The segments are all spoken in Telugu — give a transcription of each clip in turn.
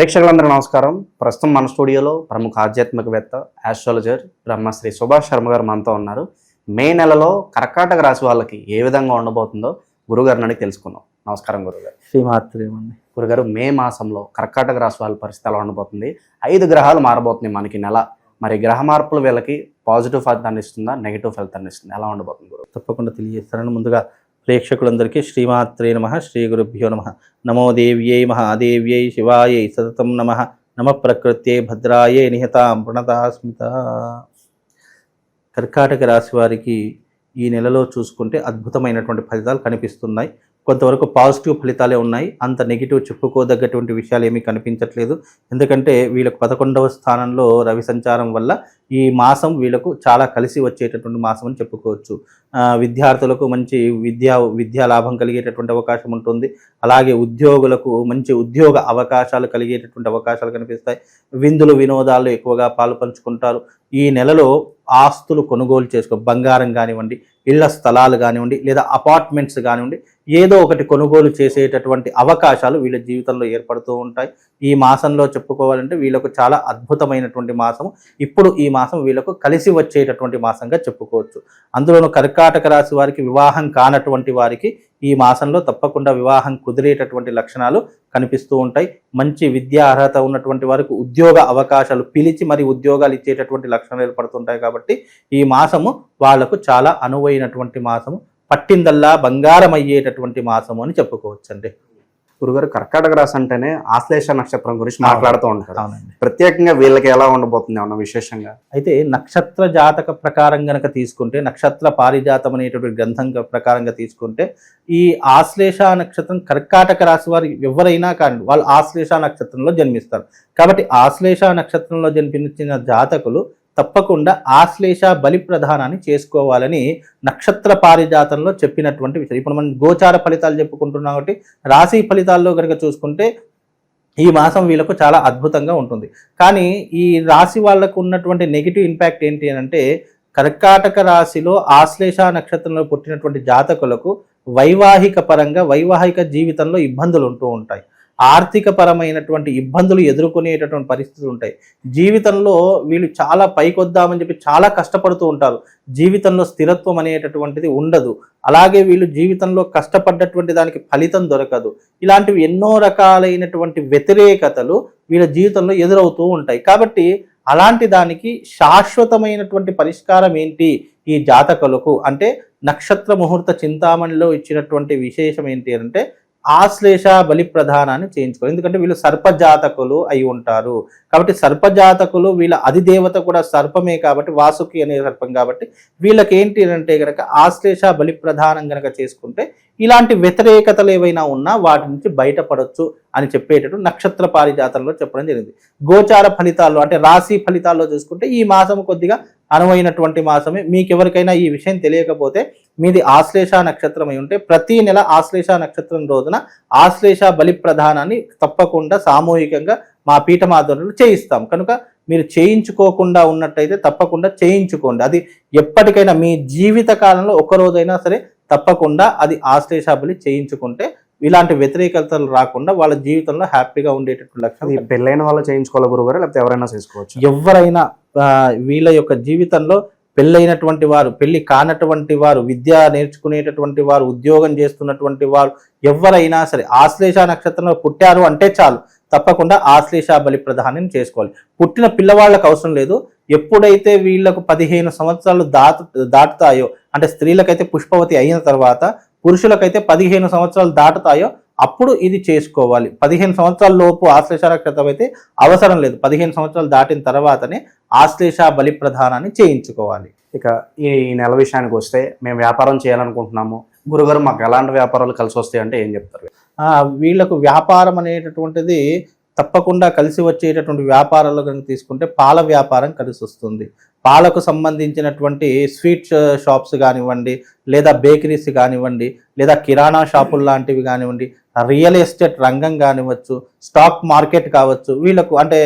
ప్రేక్షకులందరూ నమస్కారం. ప్రస్తుతం మన స్టూడియోలో ప్రముఖ ఆధ్యాత్మికవేత్త ఆస్ట్రాలజర్ బ్రహ్మశ్రీ సుభాష్ శర్మ గారు మనతో ఉన్నారు. మే నెలలో కర్కాటక రాశి వాళ్ళకి ఏ విధంగా ఉండబోతుందో గురుగారిని అడిగి తెలుసుకుందాం. నమస్కారం గురుగారు. శ్రీమాత్రేమండి. గురుగారు, మే మాసంలో కర్కాటక రాశి వాళ్ళ పరిస్థితి ఎలా ఉండబోతుంది? 5 గ్రహాలు మారబోతున్నాయి మనకి నెల. మరి గ్రహ మార్పులు వీళ్ళకి పాజిటివ్ ఫలితాన్ని ఇస్తుందా, నెగిటివ్ ఫలితాన్ని ఇస్తుందా? ఎలా ఉండబోతుంది గురువు? తప్పకుండా తెలియజేస్తారని ముందుగా ప్రేక్షకులందరికీ శ్రీమాత్రే నమః, శ్రీ గురుభ్యో నమః. నమో దేవ్యై మహాదేవ్యై శివాయై సతతం నమః. నమ ప్రకృత్యై భద్రాయే నిహతాం ప్రణతాస్మిత. కర్కాటక రాశి వారికి ఈ నెలలో చూసుకుంటే అద్భుతమైనటువంటి ఫలితాలు కనిపిస్తున్నాయి. కొంతవరకు పాజిటివ్ ఫలితాలే ఉన్నాయి. అంత నెగిటివ్ చెప్పుకోదగ్గటువంటి విషయాలు ఏమీ కనిపించట్లేదు. ఎందుకంటే వీళ్ళకు 11వ స్థానంలో రవి సంచారం వల్ల ఈ మాసం వీళ్ళకు చాలా కలిసి వచ్చేటటువంటి మాసం అని చెప్పుకోవచ్చు. విద్యార్థులకు మంచి విద్యా లాభం కలిగేటటువంటి అవకాశం ఉంటుంది. అలాగే ఉద్యోగులకు మంచి ఉద్యోగ అవకాశాలు కలిగేటటువంటి అవకాశాలు కనిపిస్తాయి. విందులు వినోదాలు ఎక్కువగా పాలుపంచుకుంటారు. ఈ నెలలో ఆస్తులు కొనుగోలు బంగారం కానివ్వండి, ఇళ్ల స్థలాలు కానివ్వండి, లేదా అపార్ట్మెంట్స్ కానివ్వండి, ఏదో ఒకటి కొనుగోలు చేసేటటువంటి అవకాశాలు వీళ్ళ జీవితంలో ఏర్పడుతూ ఉంటాయి. ఈ మాసంలో చెప్పుకోవాలంటే వీళ్ళకు చాలా అద్భుతమైనటువంటి మాసం. ఇప్పుడు ఈ మాసం వీళ్ళకు కలిసి వచ్చేటటువంటి మాసంగా చెప్పుకోవచ్చు. అందులోనూ కర్కాటక రాశి వారికి వివాహం కానటువంటి వారికి ఈ మాసంలో తప్పకుండా వివాహం కుదిరేటటువంటి లక్షణాలు కనిపిస్తూ ఉంటాయి. మంచి విద్యా అర్హత ఉన్నటువంటి వారికి ఉద్యోగ అవకాశాలు పిలిచి మరి ఉద్యోగాలు ఇచ్చేటటువంటి లక్షణాలు ఏర్పడుతుంటాయి. కాబట్టి ఈ మాసము వాళ్లకు చాలా అనువైనటువంటి మాసము, పట్టిందల్లా బంగారం అయ్యేటటువంటి మాసము అని చెప్పుకోవచ్చండి. గురుగారు, కర్కాటక రాశి అంటేనే ఆశ్లేష నక్షత్రం గురించి మాట్లాడుతూ ఉంటారు. అవునండి. ప్రత్యేకంగా వీళ్ళకి ఎలా ఉండబోతుంది అన్న విశేషంగా? అయితే నక్షత్ర జాతక ప్రకారం గనక తీసుకుంటే, నక్షత్ర పారిజాతం అనేటువంటి గ్రంథం ప్రకారంగా తీసుకుంటే, ఈ ఆశ్లేష నక్షత్రం కర్కాటక రాశి వారు ఎవరైనా కానీ వాళ్ళు ఆశ్లేష నక్షత్రంలో జన్మిస్తారు. కాబట్టి ఆశ్లేష నక్షత్రంలో జన్మించిన జాతకులు తప్పకుండా ఆశ్లేష బలి ప్రధానాన్ని చేసుకోవాలని నక్షత్ర పారిజాతంలో చెప్పినటువంటి విషయం. ఇప్పుడు మనం గోచార ఫలితాలు చెప్పుకుంటున్నాం కాబట్టి రాశి ఫలితాల్లో కనుక చూసుకుంటే ఈ మాసం వీళ్ళకు చాలా అద్భుతంగా ఉంటుంది. కానీ ఈ రాశి వాళ్ళకు ఉన్నటువంటి నెగిటివ్ ఇంపాక్ట్ ఏంటి అంటే, కర్కాటక రాశిలో ఆశ్లేష నక్షత్రంలో పుట్టినటువంటి జాతకులకు వైవాహిక జీవితంలో ఇబ్బందులు ఉంటూ ఉంటాయి. ఆర్థిక పరమైనటువంటి ఇబ్బందులు ఎదుర్కొనేటటువంటి పరిస్థితులు ఉంటాయి. జీవితంలో వీళ్ళు చాలా పైకొద్దామని చెప్పి చాలా కష్టపడుతూ ఉంటారు. జీవితంలో స్థిరత్వం అనేటటువంటిది ఉండదు. అలాగే వీళ్ళు జీవితంలో కష్టపడ్డటువంటి దానికి ఫలితం దొరకదు. ఇలాంటివి ఎన్నో రకాలైనటువంటి వ్యతిరేకతలు వీళ్ళ జీవితంలో ఎదురవుతూ ఉంటాయి. కాబట్టి అలాంటి దానికి శాశ్వతమైనటువంటి పరిష్కారం ఏంటి ఈ జాతకులకు అంటే, నక్షత్ర ముహూర్త చింతామణిలో ఇచ్చినటువంటి విశేషం ఏంటి అంటే ఆశ్లేష బలి ప్రధానాన్ని చేయించుకోవాలి. ఎందుకంటే వీళ్ళు సర్పజాతకులు అయి ఉంటారు. కాబట్టి సర్పజాతకులు వీళ్ళ అధిదేవత కూడా సర్పమే కాబట్టి, వాసుకి అనే సర్పం కాబట్టి వీళ్ళకి ఏంటి అంటే కనుక ఆశ్లేష బలి ప్రధానం కనుక చేసుకుంటే ఇలాంటి వ్యతిరేకతలు ఏవైనా ఉన్నా వాటి నుంచి బయటపడవచ్చు అని చెప్పేటట్టు నక్షత్ర పారిజాతంలో చెప్పడం జరిగింది. గోచార ఫలితాల్లో అంటే రాశి ఫలితాల్లో చూసుకుంటే ఈ మాసం కొద్దిగా అనువైనటువంటి మాసమే. మీకు ఎవరికైనా ఈ విషయం తెలియకపోతే, మీది ఆశ్లేష నక్షత్రం అయి ఉంటే ప్రతి నెల ఆశ్లేష నక్షత్రం రోజున ఆశ్లేష బలి ప్రధానాన్ని తప్పకుండా సామూహికంగా మా పీఠం ఆధ్వర్యంలో చేయిస్తాం. కనుక మీరు చేయించుకోకుండా ఉన్నట్టయితే తప్పకుండా చేయించుకోండి. అది ఎప్పటికైనా మీ జీవిత కాలంలో ఒక్కరోజైనా సరే తప్పకుండా అది ఆశ్లేష బలి చేయించుకుంటే ఇలాంటి వ్యతిరేకతలు రాకుండా వాళ్ళ జీవితంలో హ్యాపీగా ఉండేటటువంటి లక్షణం. పెళ్ళైన వాళ్ళు చేయించుకోవాలి గురుగారు, లేకపోతే ఎవరైనా చేసుకోవచ్చు? ఎవరైనా వీళ్ళ యొక్క జీవితంలో పెళ్ళైనటువంటి వారు, పెళ్లి కానటువంటి వారు, విద్య నేర్చుకునేటటువంటి వారు, ఉద్యోగం చేస్తున్నటువంటి వారు ఎవరైనా సరే ఆశ్లేష నక్షత్రంలో పుట్టారు అంటే చాలు తప్పకుండా ఆశ్లేష బలి ప్రధానం చేసుకోవాలి. పుట్టిన పిల్లవాళ్ళకు అవసరం లేదు. ఎప్పుడైతే వీళ్ళకు 15 సంవత్సరాలు దాటుతాయో అంటే స్త్రీలకైతే పుష్పవతి అయిన తర్వాత, పురుషులకైతే 15 సంవత్సరాలు దాటుతాయో అప్పుడు ఇది చేసుకోవాలి. 15 సంవత్సరాల లోపు ఆశ్లేష నక్షత్రం అయితే అవసరం లేదు. 15 సంవత్సరాలు దాటిన తర్వాతనే ఆశ్లేష బలి ప్రధానాన్ని చేయించుకోవాలి. ఇక ఈ నెల విషయానికి వస్తే, మేము వ్యాపారం చేయాలనుకుంటున్నాము గురుగారు, మాకు ఎలాంటి వ్యాపారాలు కలిసి వస్తాయి అంటే ఏం చెప్తారు? వీళ్ళకు వ్యాపారం అనేటటువంటిది తప్పకుండా కలిసి వచ్చేటటువంటి వ్యాపారాలు కనుక తీసుకుంటే పాల వ్యాపారం కలిసి వస్తుంది. పాలకు సంబంధించినటువంటి స్వీట్ షాప్స్ కానివ్వండి, లేదా బేకరీస్ కానివ్వండి, లేదా కిరాణా షాపులు లాంటివి కానివ్వండి, రియల్ ఎస్టేట్ రంగం కానివ్వచ్చు, స్టాక్ మార్కెట్ కావచ్చు, వీళ్ళకు అంటే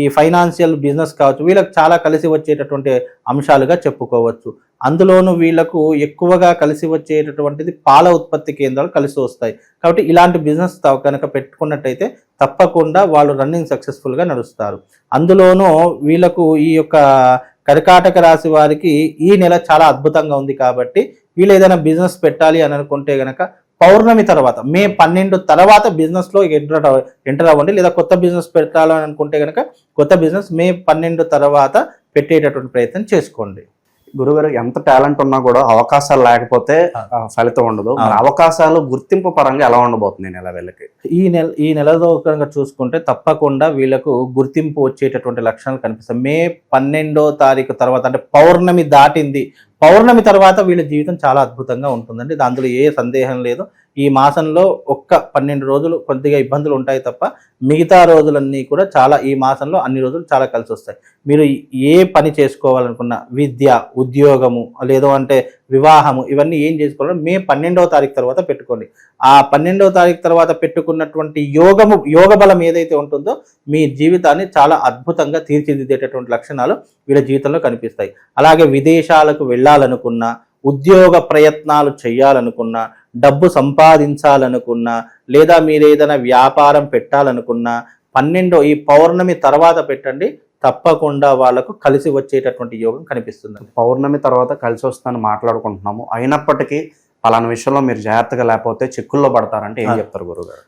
ఈ ఫైనాన్షియల్ బిజినెస్ కావచ్చు, వీళ్ళకు చాలా కలిసి వచ్చేటటువంటి అంశాలుగా చెప్పుకోవచ్చు. అందులోనూ వీళ్ళకు ఎక్కువగా కలిసి వచ్చేటటువంటిది పాల ఉత్పత్తి కేంద్రాలు కలిసి వస్తాయి. కాబట్టి ఇలాంటి బిజినెస్ కనుక పెట్టుకున్నట్టయితే తప్పకుండా వాళ్ళు రన్నింగ్ సక్సెస్ఫుల్గా నడుస్తారు. అందులోనూ వీళ్ళకు ఈ యొక్క కర్కాటక రాశి వారికి ఈ నెల చాలా అద్భుతంగా ఉంది. కాబట్టి వీళ్ళు ఏదైనా బిజినెస్ పెట్టాలి అని అనుకుంటే గనక పౌర్ణమి తర్వాత మే 12 తర్వాత బిజినెస్లో ఎంటర్ అవ్వండి. లేదా కొత్త బిజినెస్ పెట్టాలని అనుకుంటే కనుక కొత్త బిజినెస్ మే 12 తర్వాత పెట్టేటటువంటి ప్రయత్నం చేసుకోండి. గురుగారు, ఎంత టాలెంట్ ఉన్నా కూడా అవకాశాలు లేకపోతే ఫలితం ఉండదు. అవకాశాలు గుర్తింపు పరంగా ఎలా ఉండబోతుంది ఈ నెల వీళ్ళకి? ఈ నెలలో కనుక చూసుకుంటే తప్పకుండా వీళ్ళకు గుర్తింపు వచ్చేటటువంటి లక్షణాలు కనిపిస్తాయి. మే 12వ తారీఖు తర్వాత అంటే పౌర్ణమి దాటింది. పౌర్ణమి తర్వాత వీళ్ళ జీవితం చాలా అద్భుతంగా ఉంటుందండి. అందులో ఏ సందేహం లేదు. ఈ మాసంలో ఒక్క 12 రోజులు కొద్దిగా ఇబ్బందులు ఉంటాయి తప్ప మిగతా రోజులన్నీ కూడా చాలా, ఈ మాసంలో అన్ని రోజులు చాలా కలిసి వస్తాయి. మీరు ఏ పని చేసుకోవాలనుకున్న, విద్య, ఉద్యోగము, లేదు అంటే వివాహము, ఇవన్నీ ఏం చేసుకోవాలంటే మే 12వ తారీఖు తర్వాత పెట్టుకోండి. ఆ 12వ తారీఖు తర్వాత పెట్టుకున్నటువంటి యోగ బలం ఏదైతే ఉంటుందో మీ జీవితాన్ని చాలా అద్భుతంగా తీర్చిదిద్దేటటువంటి లక్షణాలు వీళ్ళ జీవితంలో కనిపిస్తాయి. అలాగే విదేశాలకు వెళ్ళాలనుకున్నా, ఉద్యోగ ప్రయత్నాలు చేయాలనుకున్నా, డబ్బు సంపాదించాలనుకున్నా, లేదా మీరు ఏదైనా వ్యాపారం పెట్టాలనుకున్నా ఈ పౌర్ణమి తర్వాత పెట్టండి. తప్పకుండా వాళ్ళకు కలిసి వచ్చేటటువంటి యోగం కనిపిస్తుంది. పౌర్ణమి తర్వాత కలిసి వస్తుందని మాట్లాడుకుంటున్నాము, అయినప్పటికీ పలానా విషయంలో మీరు జాగ్రత్తగా లేకపోతే చిక్కుల్లో పడతారంటే ఏం చెప్తారు గురుగారు?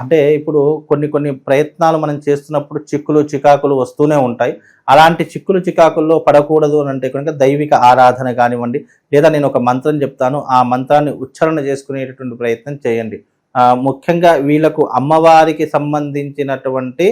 అంటే ఇప్పుడు కొన్ని ప్రయత్నాలు మనం చేస్తున్నప్పుడు చిక్కులు చికాకులు వస్తూనే ఉంటాయి. అలాంటి చిక్కులు చికాకుల్లో పడకూడదు అని అంటే కనుక దైవిక ఆరాధన కానివ్వండి, లేదా నేను ఒక మంత్రం చెప్తాను, ఆ మంత్రాన్ని ఉచ్చారణ చేసుకునేటటువంటి ప్రయత్నం చేయండి. ముఖ్యంగా వీళ్ళకు అమ్మవారికి సంబంధించినటువంటి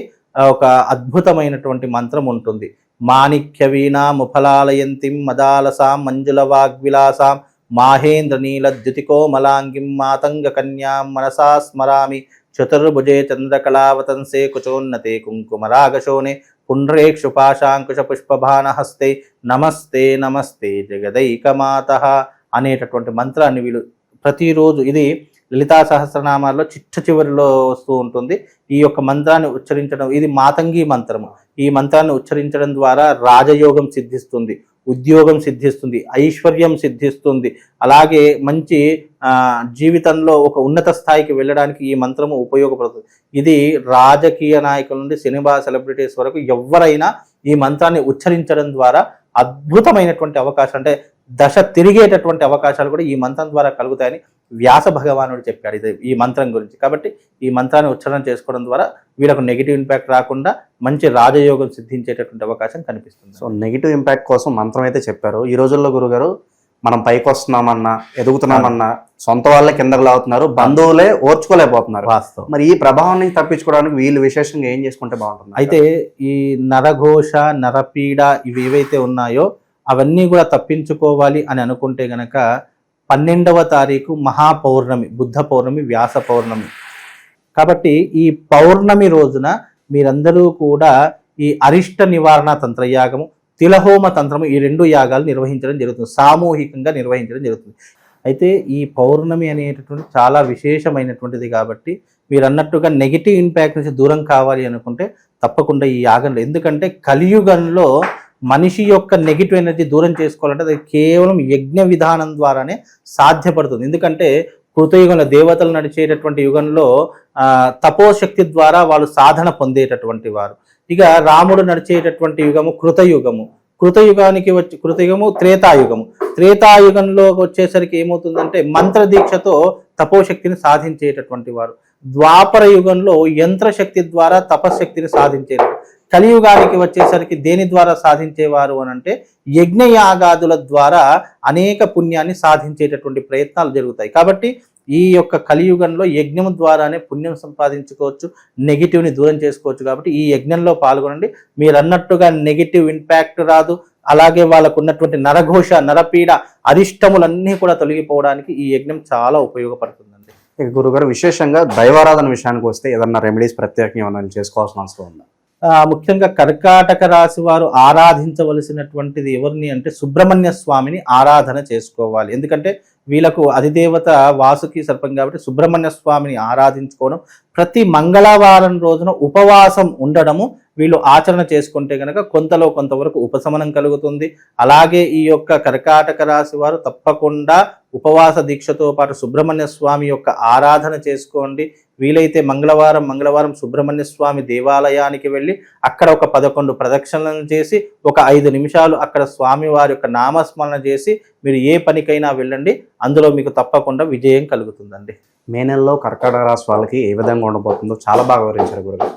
ఒక అద్భుతమైనటువంటి మంత్రం ఉంటుంది. మాణిక్య వీణా ముఫలాలయంతిం మదాలసాం మంజుల వాగ్విలాసాం మాహేంద్ర నీల ద్యుతికోమలాంగిం మాతంగ కన్యాం మనసా స్మరామి చతుర్భుజే చంద్రకళావతంసే కుచోన్నతే కుంకుమరాగశోనే పుండ్రేక్షుపాశాంకుశ పుష్పభానహస్తే నమస్తే నమస్తే జగదైకమాతః అనేటటువంటి మంత్రాన్ని వీళ్ళు ప్రతిరోజు, ఇది లలితా సహస్రనామాల్లో చివరిలో వస్తూ ఉంటుంది. ఈ యొక్క మంత్రాన్ని ఉచ్చరించడం, ఇది మాతంగి మంత్రము. ఈ మంత్రాన్ని ఉచ్చరించడం ద్వారా రాజయోగం సిద్ధిస్తుంది, ఉద్యోగం సిద్ధిస్తుంది, ఐశ్వర్యం సిద్ధిస్తుంది. అలాగే మంచి జీవితంలో ఒక ఉన్నత స్థాయికి వెళ్ళడానికి ఈ మంత్రము ఉపయోగపడుతుంది. ఇది రాజకీయ నాయకుల నుండి సినిమా సెలబ్రిటీస్ వరకు ఎవరైనా ఈ మంత్రాన్ని ఉచ్చరించడం ద్వారా అద్భుతమైనటువంటి అవకాశం, అంటే దశ తిరిగేటటువంటి అవకాశాలు కూడా ఈ మంత్రం ద్వారా కలుగుతాయని వ్యాస భగవానుడు చెప్పాడు ఇది ఈ మంత్రం గురించి. కాబట్టి ఈ మంత్రాన్ని ఉచ్చారణ చేసుకోవడం ద్వారా వీళ్ళకు నెగిటివ్ ఇంపాక్ట్ రాకుండా మంచి రాజయోగం సిద్ధించేటటువంటి అవకాశం కనిపిస్తుంది. సో నెగిటివ్ ఇంపాక్ట్ కోసం మంత్రం అయితే చెప్పారు. ఈ రోజుల్లో గురుగారు మనం పైకి వస్తున్నామన్నా, ఎదుగుతున్నామన్నా సొంత వాళ్ళే కిందకు లాగుతున్నారు, బంధువులే ఓర్చుకోలేకపోతున్నారు. వాస్తవం. మరి ఈ ప్రభావం నుంచి తప్పించుకోవడానికి వీళ్ళు విశేషంగా ఏం చేసుకుంటే బాగుంటుంది? అయితే ఈ నరఘోష, నరపీడ ఇవి ఏవైతే ఉన్నాయో అవన్నీ కూడా తప్పించుకోవాలి అని అనుకుంటే గనక 12వ తారీఖు మహాపౌర్ణమి, బుద్ధ పౌర్ణమి, వ్యాస పౌర్ణమి. కాబట్టి ఈ పౌర్ణమి రోజున మీరందరూ కూడా ఈ అరిష్ట నివారణ తంత్రయాగము, తిలహోమ తంత్రము, ఈ 2 యాగాలు నిర్వహించడం జరుగుతుంది, సామూహికంగా నిర్వహించడం జరుగుతుంది. అయితే ఈ పౌర్ణమి అనేటటువంటి చాలా విశేషమైనటువంటిది. కాబట్టి మీరు అన్నట్టుగా నెగిటివ్ ఇంపాక్ట్ నుంచి దూరం కావాలి అనుకుంటే తప్పకుండా ఈ యాగంలో, ఎందుకంటే కలియుగంలో మనిషి యొక్క నెగిటివ్ ఎనర్జీ దూరం చేసుకోవాలంటే అది కేవలం యజ్ఞ విధానం ద్వారానే సాధ్యపడుతుంది. ఎందుకంటే కృతయుగంలో దేవతలు నడిచేటటువంటి యుగంలో తపోశక్తి ద్వారా వాళ్ళు సాధన పొందేటటువంటి వారు. ఇక రాముడు నడిచేటటువంటి యుగము కృతయుగము. కృతయుగము త్రేతాయుగము. త్రేతాయుగంలో వచ్చేసరికి ఏమవుతుందంటే మంత్రదీక్షతో తపోశక్తిని సాధించేటటువంటి వారు. ద్వాపర యుగంలో యంత్రశక్తి ద్వారా తపశక్తిని సాధించేది. కలియుగానికి వచ్చేసరికి దేని ద్వారా సాధించేవారు అని అంటే యజ్ఞయాగాదుల ద్వారా అనేక పుణ్యాన్ని సాధించేటటువంటి ప్రయత్నాలు జరుగుతాయి. కాబట్టి ఈ యొక్క కలియుగంలో యజ్ఞం ద్వారానే పుణ్యం సంపాదించుకోవచ్చు, నెగిటివ్ని దూరం చేసుకోవచ్చు. కాబట్టి ఈ యజ్ఞంలో పాల్గొనండి. మీరు అన్నట్టుగా నెగిటివ్ ఇంపాక్ట్ రాదు. అలాగే వాళ్ళకు ఉన్నటువంటి నరఘోష, నరపీడ, అరిష్టములన్నీ కూడా తొలగిపోవడానికి ఈ యజ్ఞం చాలా ఉపయోగపడుతుందండి. ఇక గురుగారు, విశేషంగా దైవారాధన విషయానికి వస్తే ఏదన్నా రెమెడీస్ ప్రత్యేకంగా ఏమైనా చేసుకోవాల్సిన అవసరం ఉందా? ముఖ్యంగా కర్కాటక రాశి వారు ఆరాధించవలసినటువంటిది ఎవరిని అంటే సుబ్రహ్మణ్య స్వామిని ఆరాధన చేసుకోవాలి. ఎందుకంటే వీళ్ళకు అధిదేవత వాసుకి సర్పం కాబట్టి సుబ్రహ్మణ్య స్వామిని ఆరాధించుకోవడం, ప్రతి మంగళవారం రోజున ఉపవాసం ఉండడము వీళ్ళు ఆచరణ చేసుకుంటే కనుక కొంతలో కొంతవరకు ఉపశమనం కలుగుతుంది. అలాగే ఈ యొక్క కర్కాటక రాశి వారు తప్పకుండా ఉపవాస దీక్షతో పాటు సుబ్రహ్మణ్య స్వామి యొక్క ఆరాధన చేసుకోండి. వీలైతే మంగళవారం సుబ్రహ్మణ్య స్వామి దేవాలయానికి వెళ్ళి అక్కడ ఒక 11 ప్రదక్షిణలను చేసి ఒక 5 నిమిషాలు అక్కడ స్వామి వారి యొక్క నామస్మరణ చేసి మీరు ఏ పనికైనా వెళ్ళండి. అందులో మీకు తప్పకుండా విజయం కలుగుతుందండి. మే నెలలో కర్కాటక రాశి వాళ్ళకి ఏ విధంగా ఉండబోతుందో చాలా బాగా వివరించారు గురుగారు.